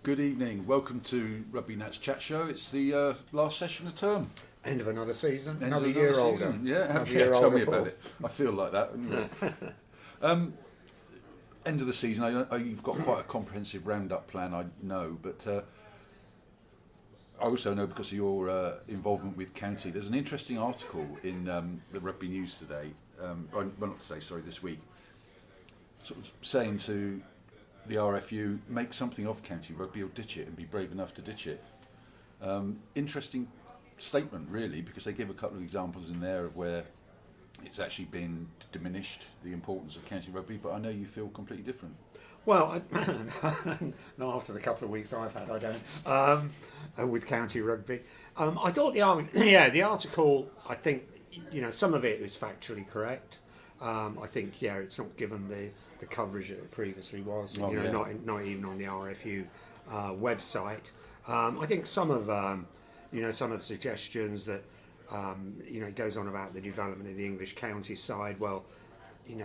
Good evening. Welcome to Rugby Nats Chat Show. It's the last session of term. End of another season. End another of year season. older. Yeah, tell me about it. I feel like that. End of the season. You've got quite a comprehensive roundup plan, I know, but I also know because of your involvement with County. There's an interesting article in the Rugby News today, this week, sort of saying to the RFU, make something of County Rugby or ditch it and be brave enough to ditch it. Interesting statement, really, because they give a couple of examples in there of where it's actually been diminished, the importance of County Rugby, but I know you feel completely different. Well, not after the couple of weeks I've had, I don't, with County Rugby. I thought the article, I think, some of it is factually correct. I think, it's not given the coverage that it previously was, not even on the RFU website. I think some of the suggestions that, it goes on about the development of the English county side. Well,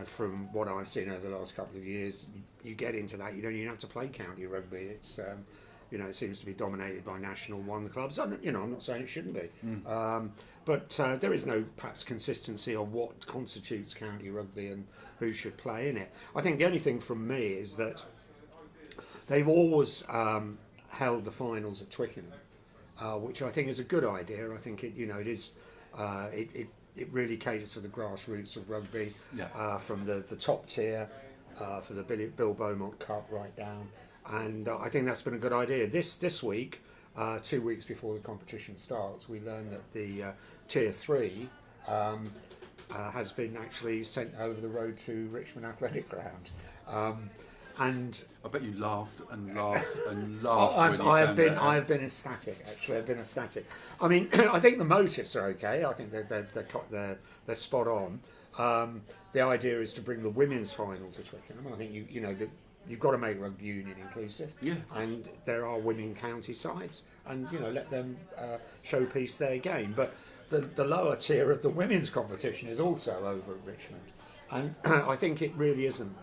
from what I've seen over the last couple of years, you get into that, you don't even have to play county rugby. It's, it seems to be dominated by National One clubs. I'm not saying it shouldn't be. But there is no, perhaps, consistency of what constitutes county rugby and who should play in it. I think the only thing from me is that they've always held the finals at Twickenham, which I think is a good idea. I think it really caters for the grassroots of rugby, from the top tier, for the Bill Beaumont Cup right down. And I think that's been a good idea. This week, 2 weeks before the competition starts, we learned that the Tier 3 has been actually sent over the road to Richmond Athletic Ground. And I bet you laughed and laughed and laughed. I have been ecstatic. Actually, I've been ecstatic. I mean, I think the motives are okay. I think they're spot on. The idea is to bring the women's final to Twickenham. I think you've got to make rugby union inclusive. Yeah. And there are women county sides, and let them showpiece their game. But the lower tier of the women's competition is also over at Richmond, and I think it really isn't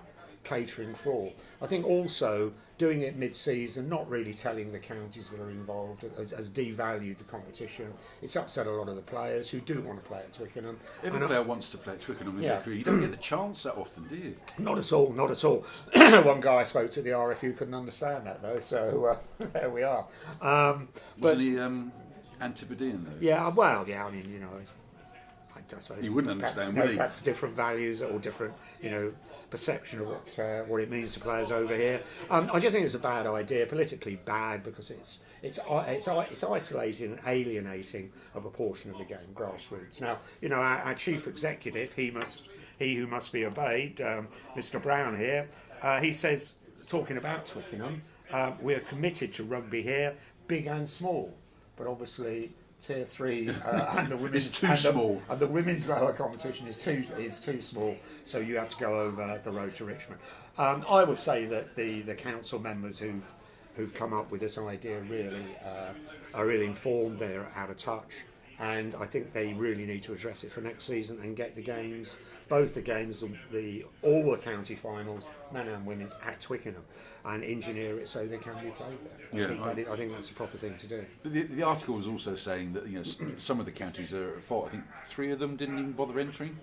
catering for all. I think also doing it mid-season, not really telling the counties that are involved, has devalued the competition. It's upset a lot of the players who do want to play at Twickenham. Every player wants to play at Twickenham in their career. You don't get the chance that often, do you? Not at all. One guy I spoke to at the RFU couldn't understand that though, so there we are. Wasn't he Antipodean though? Yeah, well, I mean, I suppose you wouldn't understand, would he? Perhaps different values or different, perception of what it means to players over here. I just think it's a bad idea, politically bad, because it's isolating and alienating a proportion of the game, grassroots. Now, our chief executive, he who must be obeyed, Mr. Brown here, he says, talking about Twickenham, we are committed to rugby here, big and small, but obviously Tier 3 and the women's it's too small, and the women's lower competition is too small. So you have to go over the road to Richmond. I would say that the council members who've come up with this idea really are really informed. They're out of touch, and I think they really need to address it for next season and get the games, both the games, all the county finals, men and women's, at Twickenham, and engineer it so they can be played there. I think that's the proper thing to do. But the article was also saying that some of the counties are at fault. I think 3 of them didn't even bother entering.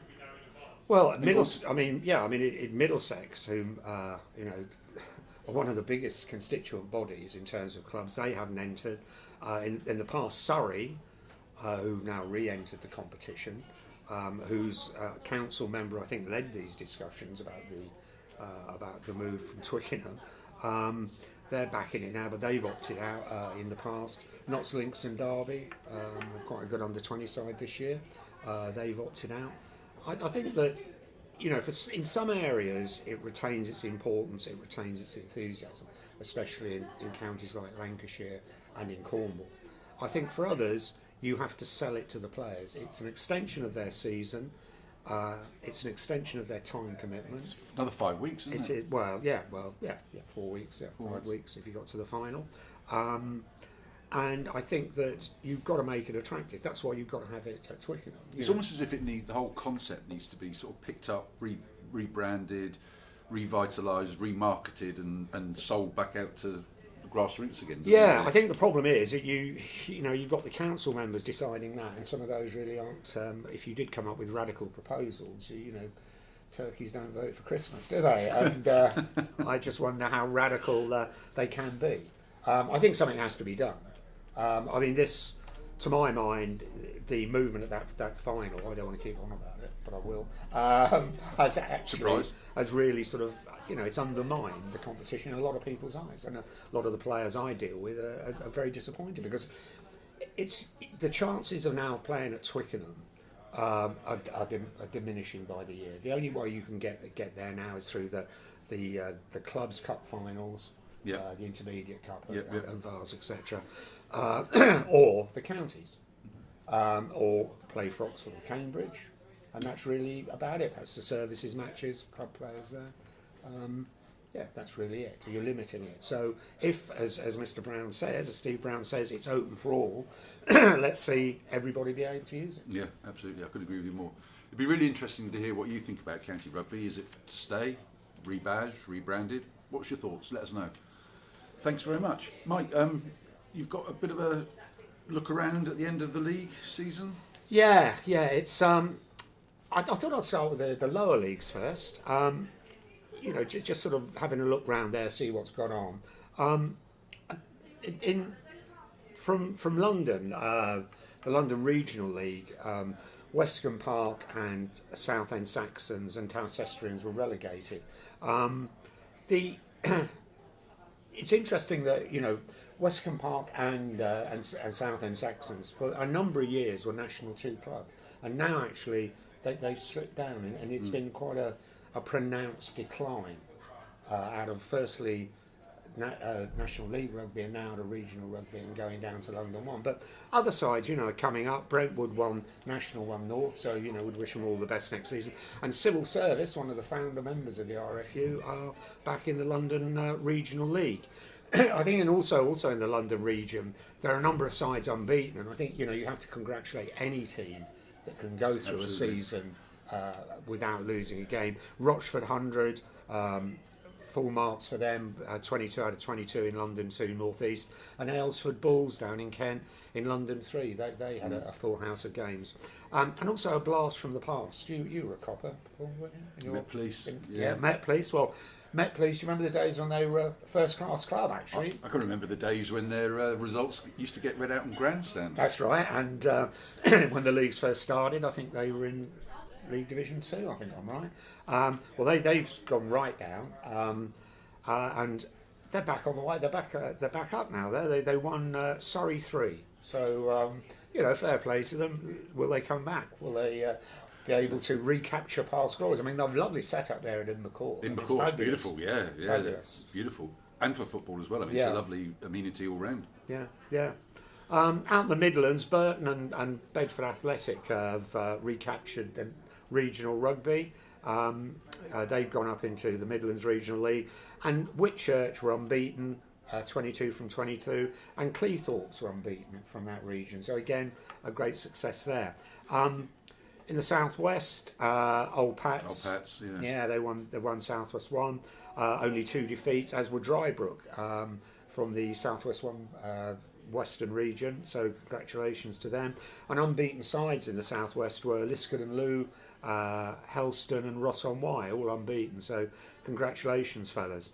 Well, in Middlesex, whom are one of the biggest constituent bodies in terms of clubs, they haven't entered. In the past, Surrey, who've now re-entered the competition, whose council member, I think, led these discussions about the move from Twickenham. They're back in it now, but they've opted out in the past. Notts, Links and Derby, quite a good under-20 side this year. They've opted out. I think that, in some areas it retains its importance, it retains its enthusiasm, especially in counties like Lancashire and in Cornwall. I think for others, you have to sell it to the players. It's an extension of their season. It's an extension of their time commitment. It's another 5 weeks, isn't it? 4 weeks, 5 weeks if you got to the final. And I think that you've got to make it attractive. That's why you've got to have it at Twickenham. It's almost as if the whole concept needs to be sort of picked up, rebranded, revitalised, remarketed, and sold back out to grassroots again. Yeah, really? I think the problem is that you've got the council members deciding that, and some of those really aren't. If you did come up with radical proposals, turkeys don't vote for Christmas, do they? And I just wonder how radical they can be. I think something has to be done. I mean, this, to my mind, the movement of that final, I don't want to keep on about it, but I will, has really sort of, it's undermined the competition in a lot of people's eyes. And a lot of the players I deal with are very disappointed because the chances of now playing at Twickenham are diminishing by the year. The only way you can get there now is through the clubs' cup finals, the intermediate cup and Vars, etc., or the counties, or play for Oxford or Cambridge, and that's really about it. That's the services matches, club players there. That's really it. You're limiting it. So if, as Mr. Brown says, as Steve Brown says, it's open for all, let's see everybody be able to use it. Yeah, absolutely. I could agree with you more. It'd be really interesting to hear what you think about county rugby. Is it to stay, rebadged, rebranded? What's your thoughts? Let us know. Thanks very much. Mike, you've got a bit of a look around at the end of the league season? Yeah. It's I thought I'd start with the lower leagues first. Just sort of having a look round there, see what's gone on. From London, the London Regional League, Westcombe Park and Southend Saxons and Towcestrians were relegated. It's interesting that Westcombe Park and Southend Saxons for a number of years were National 2 clubs, and now actually they've slipped down, and it's been quite a pronounced decline out of firstly National League Rugby and now to Regional Rugby and going down to London 1. But other sides, are coming up. Brentwood won National 1 North, so we'd wish them all the best next season. And Civil Service, one of the founder members of the RFU, are back in the London Regional League. I think, and also in the London region, there are a number of sides unbeaten, and I think you have to congratulate any team that can go through a season without losing a game. Rochford 100, full marks for them, 22 out of 22 in London 2 North East, and Aylesford Bulls down in Kent in London 3. They had a full house of games. And also a blast from the past. You were a copper, Paul, weren't you? Met Police. Met Police. Well, Met Police, do you remember the days when they were a first-class club, actually? I can remember the days when their results used to get read out in grandstands. That's right, and when the leagues first started, I think they were in League Division 2, I think I'm right. Well, they've gone right down, and they're back on the way. They're back up now. They won Surrey 3, so fair play to them. Will they come back? Will they be able to recapture past glories? I mean, they've lovely setup there at Invercourt. Invercourt's beautiful, yeah, fabulous. Beautiful, and for football as well. I mean, it's a lovely amenity all round. Yeah. Out in the Midlands, Burton and Bedford Athletic have recaptured the regional rugby. They've gone up into the Midlands Regional League, and Whitchurch were unbeaten, 22 from 22, and Cleethorpes were unbeaten from that region. So again, a great success there. In the southwest, Old Pats. Old Pats, yeah. Yeah, they won Southwest 1. Only 2 defeats, as were Drybrook from the Southwest 1 Western region. So congratulations to them. And unbeaten sides in the southwest were Liskeard and Lou, Helston and Ross-on-Wye, all unbeaten. So congratulations, fellas.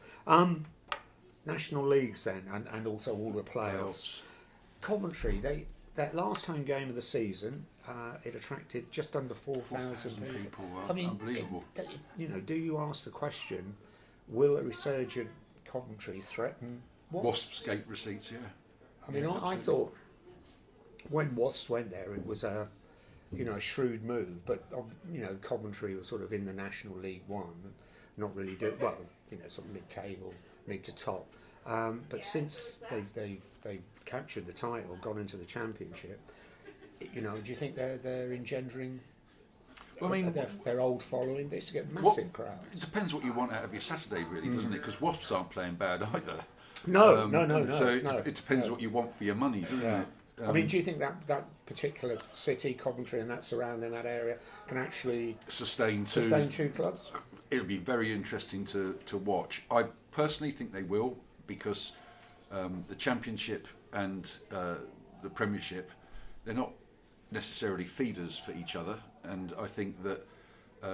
National leagues then, and also all the playoffs. Coventry, that last home game of the season, it attracted just under 4,000 people. I mean, unbelievable. Do you ask the question, will a resurgent Coventry threaten Wasps gate receipts? Yeah. I mean, I thought when Wasps went there, it was a shrewd move, but Coventry was sort of in the National League 1, not really sort of mid-table, mid to top. But since they've captured the title, gone into the Championship, do you think they're engendering? Well, I mean, their old following. They used to get massive crowds. It depends what you want out of your Saturday, really, doesn't it? Because Wasps aren't playing bad either. No. So it depends what you want for your money, doesn't it? I mean, do you think that particular city, Coventry, and that surrounding that area can actually sustain 2 clubs? It'll be very interesting to watch. I personally think they will, because the Championship and the Premiership, they're not necessarily feeders for each other, and I think that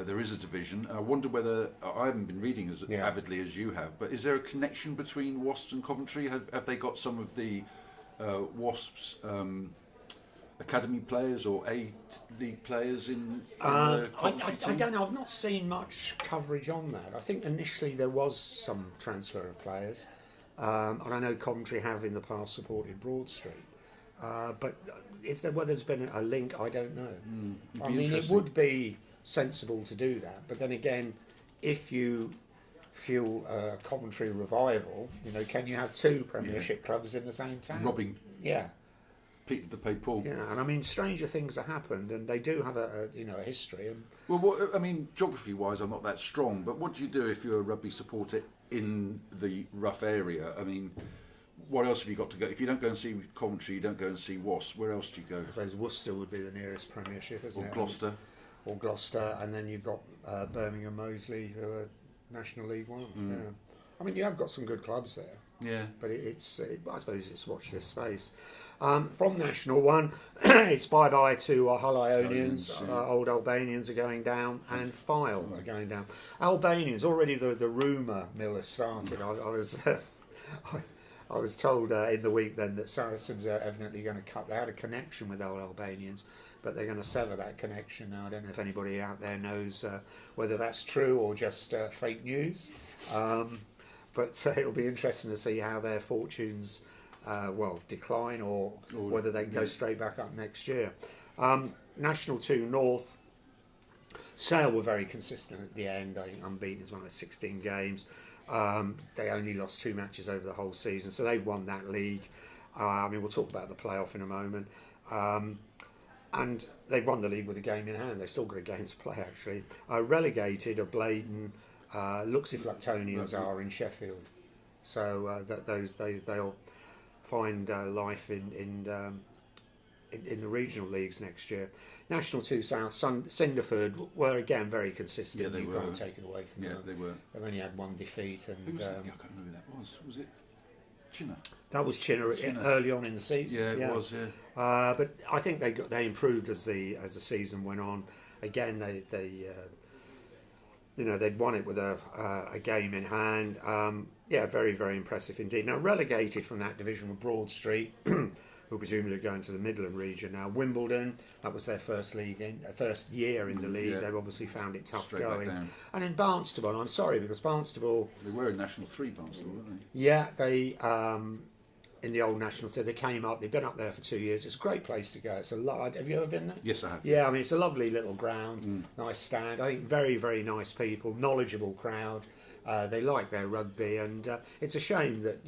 there is a division. I wonder whether, I haven't been reading as avidly as you have, but is there a connection between Wasps and Coventry? Have they got some of the Wasps academy players or A-League players in the Coventry team? I don't know. I've not seen much coverage on that. I think initially there was some transfer of players, and I know Coventry have in the past supported Broad Street. But if there's been a link, I don't know. I mean, it would be sensible to do that, but then again, if you fuel a Coventry revival, can you have two Premiership clubs in the same town? Robbing Yeah. Peter to pay Paul. Yeah, and I mean, stranger things have happened, and they do have a history. And well, I mean, geography-wise, I'm not that strong, but what do you do if you're a rugby supporter in the rough area? I mean, what else have you got to go? If you don't go and see Coventry, you don't go and see Wasps. Where else do you go? I suppose Worcester would be the nearest Premiership, isn't it? Or Gloucester. Or Gloucester, and then you've got Birmingham Moseley, who are National League One. Yeah. I mean, you have got some good clubs there. Yeah. But I suppose it's watch this space. From National One, it's bye-bye to Hull Ionians. Old Albanians are going down, and Fyle are going down. Albanians, already the rumour mill has started. I was... I was told in the week then that Saracens are evidently going to cut. They had a connection with old Albanians, but they're going to sever that connection now. I don't know if anybody out there knows whether that's true or just fake news. But it'll be interesting to see how their fortunes decline or whether they can go straight back up next year. National 2 North, Sale were very consistent at the end. I think unbeaten is one of their 16 games. They only lost 2 matches over the whole season, so they've won that league. I mean, we'll talk about the playoff in a moment. And they've won the league with a game in hand. They've still got a game to play, actually. Relegated are Blaydon, Luxiflactonians are in Sheffield. So they'll find life in the regional leagues next year. National 2 South, Cinderford were again very consistent. Yeah, they were. Can't take it away from them. Yeah, they were. They've only had one defeat. And who was that? I can't remember who that was. Was it Chinner? That was Chinner early on in the season. Yeah, it was. Yeah. But I think they improved as the season went on. Again, they'd won it with a game in hand. Very, very impressive indeed. Now relegated from that division were Broad Street, who presumably are going to the Midland region now. Wimbledon, that was their first year in the league. Yeah. They've obviously found it tough Straight going. back down. And in Barnstable, I'm sorry because Barnstable, They were in National 3 Barnstable, weren't they? yeah, they in the old National 3, they came up. They've been up there for 2 years. It's a great place to go. It's a lot. Have you ever been there? Yes, I have. Yeah, I mean it's a lovely little ground, nice stand. I think very, very nice people, knowledgeable crowd. They like their rugby, and it's a shame that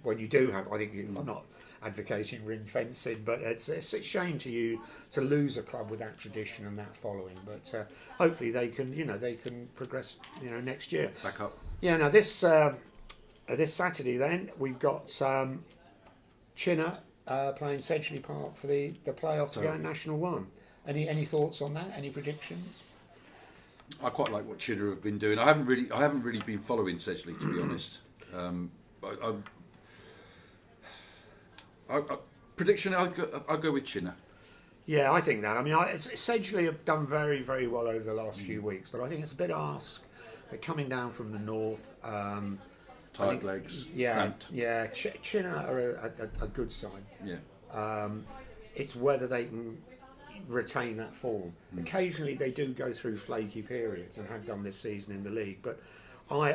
when you do have. I think I'm not advocating ring fencing, but it's a shame to lose a club with that tradition and that following. But hopefully they can progress next year. Back up. Yeah. Now this Saturday then we've got Chinner playing Sedgley Park for the playoff to go in National 1. Any thoughts on that? Any predictions? I quite like what Chinner have been doing. I haven't really been following Sedgley, to be honest. Prediction: I'll go with Chinner. Yeah, I think that. I mean, Sedgley have done very, very well over the last few weeks, but I think it's a bit asked. They're coming down from the north. Tired legs. Yeah, cramped. yeah. Chinner are a good side. Yeah. It's whether they can retain that form. Occasionally they do go through flaky periods and have done this season in the league, but I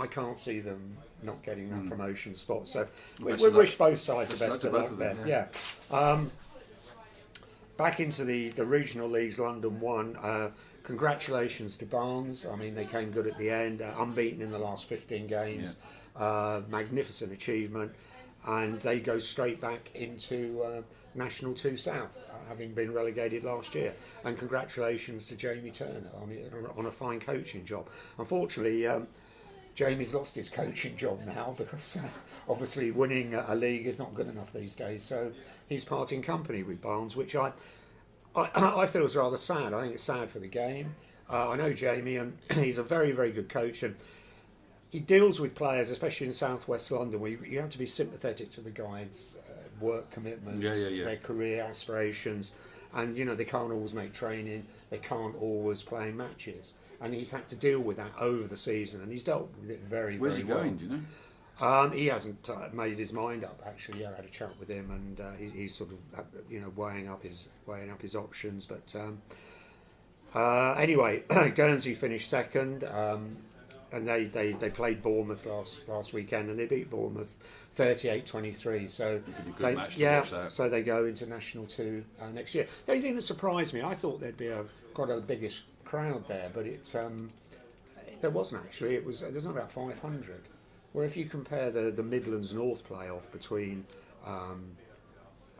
can't see them not getting that promotion spot. So we wish both sides the best of luck there. Yeah. Back into the regional leagues, London 1. Congratulations to Barnes. I mean, they came good at the end, unbeaten in the last 15 games. Yeah. Magnificent achievement. And they go straight back into National 2 South, having been relegated last year. And congratulations to Jamie Turner on a fine coaching job. Unfortunately, Jamie's lost his coaching job now because obviously winning a league is not good enough these days. So he's parting company with Barnes, which I feel is rather sad. I think it's sad for the game. I know Jamie, and he's a very, very good coach. And he deals with players, especially in South West London, where you have to be sympathetic to the guys' work commitments, their career aspirations, and they can't always make training, they can't always play matches, and he's had to deal with that over the season, and he's dealt with it very, Where's very he well. going? Do you know? He hasn't made his mind up. Actually, I had a chat with him, and he's sort of weighing up his options. But anyway, Guernsey finished second, and they played Bournemouth last weekend, and they beat Bournemouth 38-23. So good match to watch that. So they go into National 2 next year. The only thing that surprised me, I thought there'd be quite a biggest crowd there, but there wasn't actually. There's not about 500. Where if you compare the Midlands North playoff between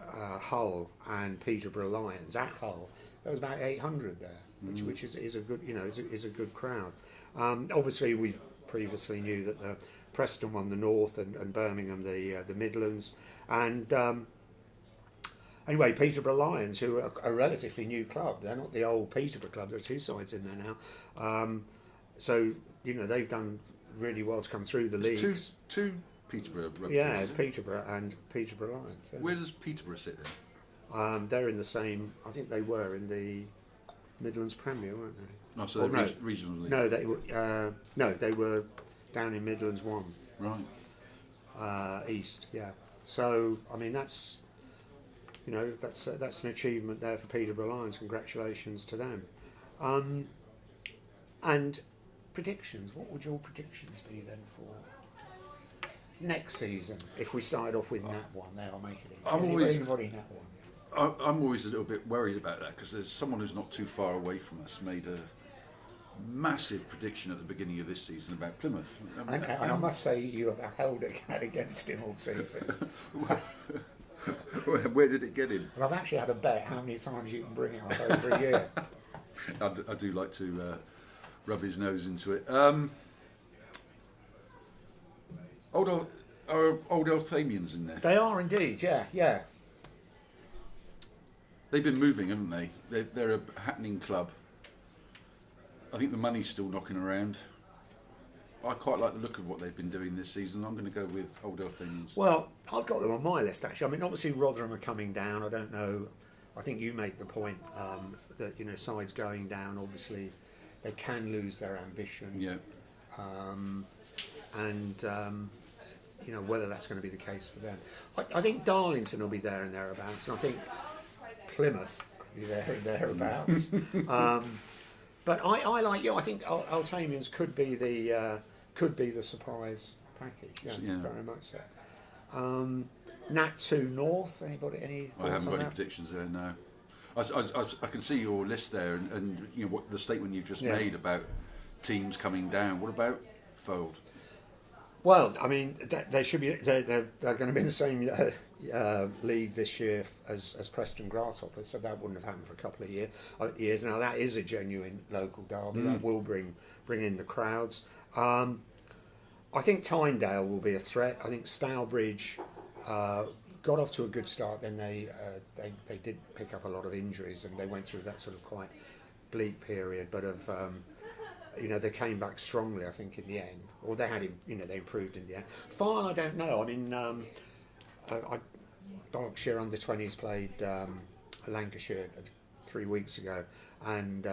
Hull and Peterborough Lions at Hull, there was about 800 there, which is a good is a good crowd. Obviously, we previously knew that Preston won the North and Birmingham the Midlands, and anyway, Peterborough Lions, who are a relatively new club, they're not the old Peterborough club. There are two sides in there now, so they've done really well to come through the leagues. Two Peterborough rugby Yeah, teams, it's Peterborough and Peterborough Lions. Yeah. Where does Peterborough sit then? They're in the same. I think they were in the Midlands Premier, weren't they? Oh, so they're regional league. No, they were down in Midlands 1. Right. East. Yeah. So I mean that's an achievement there for Peterborough Lions. Congratulations to them. And predictions. What would your predictions be then for next season? If we started off with Nat 1, they'll make it easy. Anybody Nat 1? I'm always a little bit worried about that because there's someone who's not too far away from us made a massive prediction at the beginning of this season about Plymouth. And I must say you have held it against him all season. Where did it get him? Well, I've actually had a bet how many times you can bring it up over a year. I do like to rub his nose into it. Old Elthamians in there. They are indeed, yeah. They've been moving, haven't they? They're a happening club. I think the money's still knocking around. I quite like the look of what they've been doing this season. I'm going to go with Old Elthamians. Well, I've got them on my list actually. I mean, obviously Rotherham are coming down. I don't know. I think you make the point that sides going down. Obviously, they can lose their ambition. Yeah. Whether that's going to be the case for them. I think Darlington will be there and thereabouts, and I think Plymouth could be there and thereabouts. But I like you. I think Elthamians could be the surprise package. Yeah, very much so. Nat 2 North. Anybody? Any thoughts I haven't on got that? any predictions there. No. I can see your list there, and what the statement you've just made about teams coming down. What about Fold? Well, I mean, they should be. They're going to be in the same league this year as Preston Grasshoppers, so that wouldn't have happened for a couple of years. Now that is a genuine local derby. That will bring in the crowds. I think Tyndale will be a threat. I think Stourbridge got off to a good start. Then they did pick up a lot of injuries, and they went through that sort of quite bleak period. But they came back strongly, I think, in the end. Or they had, they improved in the end. Farn, I don't know. I mean, Berkshire under-20s played Lancashire 3 weeks ago, and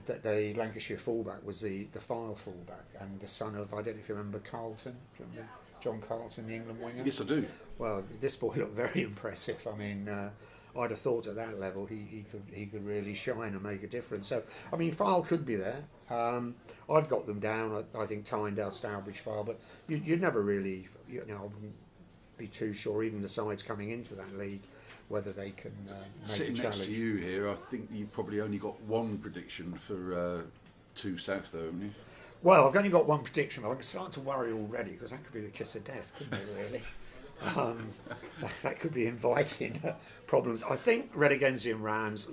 the Lancashire fullback was the Fyle fullback, and the son of, I don't know if you remember Carlton. Do you remember John Carlton, the England winger? Yes, I do. Well, this boy looked very impressive. I mean, I'd have thought at that level he could really shine and make a difference. So, I mean, Fyle could be there. I've got them down. I think Tyndale, Stourbridge, Fyle, but you'd never really, I wouldn't be too sure, even the sides coming into that league, whether they can make Sitting a challenge. next to you here, I think you've probably only got one prediction for 2 South, though, haven't you? Well, I've only got one prediction, but I'm starting to worry already, because that could be the kiss of death, couldn't it, really? That could be inviting problems. I think Relegation Rams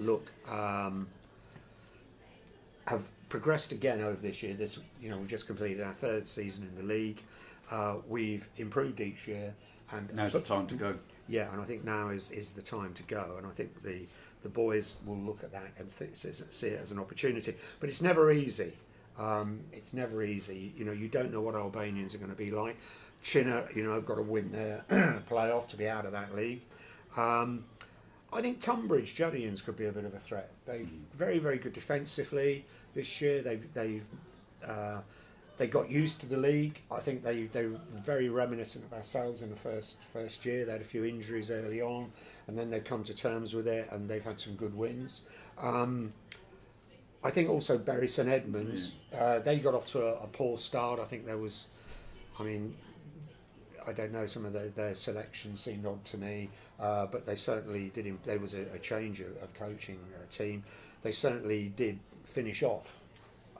have progressed again over this year. We've just completed our 3rd season in the league. We've improved each year, and now's the time to go. Yeah, and I think now is the time to go. And I think the boys will look at that and see it as an opportunity. But it's never easy. It's never easy. You know, you don't know what Albanians are going to be like. Chinna, you know, have got to win their playoff to be out of that league. I think Tunbridge Juddians could be a bit of a threat. They've very, very good defensively this year. They got used to the league. I think they were very reminiscent of ourselves in the first year. They had a few injuries early on, and then they've come to terms with it, and they've had some good wins. I think also Bury St Edmunds, they got off to a poor start. I think there was, I mean, I don't know, some of their selection seemed odd to me, but they certainly did. There was a change of coaching team. They certainly did finish off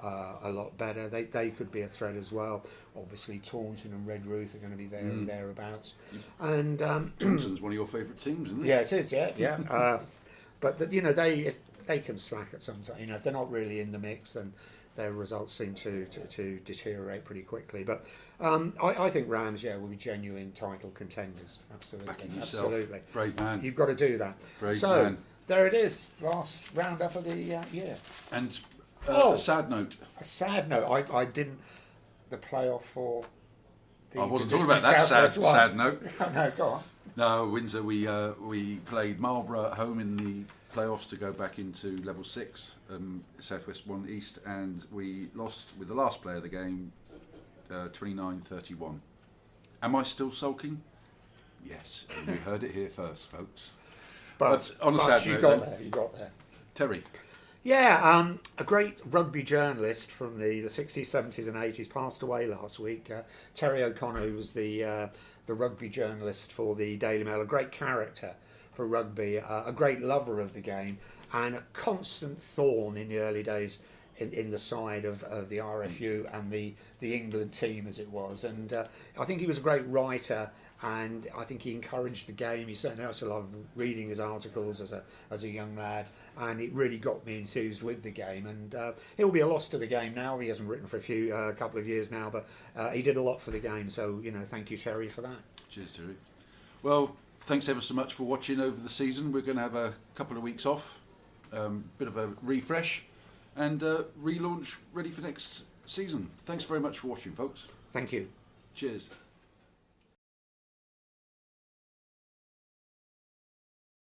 a lot better. They could be a threat as well. Obviously, Taunton and Redruth are going to be there and thereabouts. And Taunton's one of your favourite teams, isn't it? Yeah, it is. Yeah. But you know, if they can slack at some time. You know, if they're not really in the mix, then their results seem to deteriorate pretty quickly. But I think Rams, will be genuine title contenders. Absolutely. Backing yourself. Absolutely. Brave man. You've got to do that. Brave man. There it is. Last roundup of the year. And a sad note. A sad note. I didn't. The playoff for. I wasn't talking about that sad note. No, go on. No, Windsor. We played Marlborough at home in the playoffs to go back into level 6, South West 1 East, and we lost with the last player of the game, 29-31. Am I still sulking? Yes, you heard it here first, folks. But on a sad note, you got there. Terry. Yeah, a great rugby journalist from the 60s, 70s and 80s passed away last week. Terry O'Connor, who was the rugby journalist for the Daily Mail, a great character for rugby, a great lover of the game, and a constant thorn in the early days in the side of the RFU and the England team as it was. And I think he was a great writer, and I think he encouraged the game. He certainly also loved reading his articles as a young lad, and it really got me enthused with the game. And he'll be a loss to the game now. He hasn't written for a couple of years now, but he did a lot for the game. So, you know, thank you, Terry, for that. Cheers, Terry. Well, thanks ever so much for watching over the season. We're going to have a couple of weeks off, bit of a refresh, and relaunch ready for next season. Thanks very much for watching, folks. Thank you. Cheers.